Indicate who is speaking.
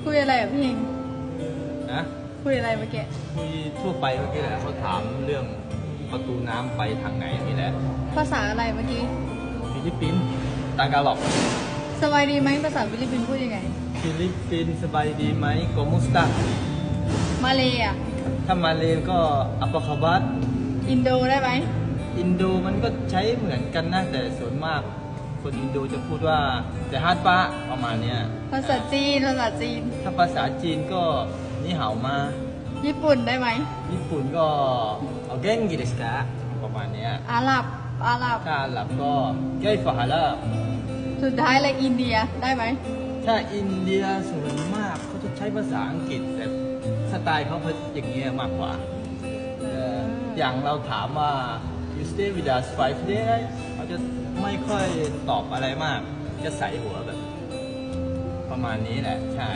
Speaker 1: คุยอะไรอ่ะพี่เฮง
Speaker 2: นะ
Speaker 1: คุยอะไรเมื่อกี้
Speaker 2: คุยทั่วไปเมื่อกี้แหละเขาถามเรื่องประตูน้ำไปทางไหนนี่แหละ
Speaker 1: ภาษาอะไรเมื่อกี้
Speaker 2: ฟิลิปปินส์ตากาล็อก
Speaker 1: สบายดีไหมภาษาฟิลิปปินส์พูดยังไง
Speaker 2: ฟิลิปปินส์สบายดีไหมโกมุสตา
Speaker 1: มาเลยอ่ะ
Speaker 2: ถ้ามาเลก็อัปปะคาบัต
Speaker 1: อินโดได้ไหม
Speaker 2: อินโดมันก็ใช้เหมือนกันนะแต่ส่วนมากคนอินโดจะพูดว่าจะฮัตปะประมาณเนี้ย
Speaker 1: ภาษาจีน
Speaker 2: ถ้าภาษาจีนก็นี่เห่ามา
Speaker 1: ญี่ปุ่นได้ไหม
Speaker 2: ญี่ปุ่นก็เอาเก้งกิเดสกะประมาณเนี้ย
Speaker 1: อาหรับ
Speaker 2: ถ้าอาหรับก็เกยฟาฮาลา
Speaker 1: สุดท้ายเลยอินเดียได้ไหม
Speaker 2: ถ้าอินเดียส่วนมากเขาจะใช้ภาษาอังกฤษแต่สไตล์เขาอย่างเงี้ยมากกว่าอย่างเราถามว่า you stay with us 5 days เขาจะไม่ค่อยตอบอะไรมากจะใส่หัวแบบประมาณนี้แหละใช่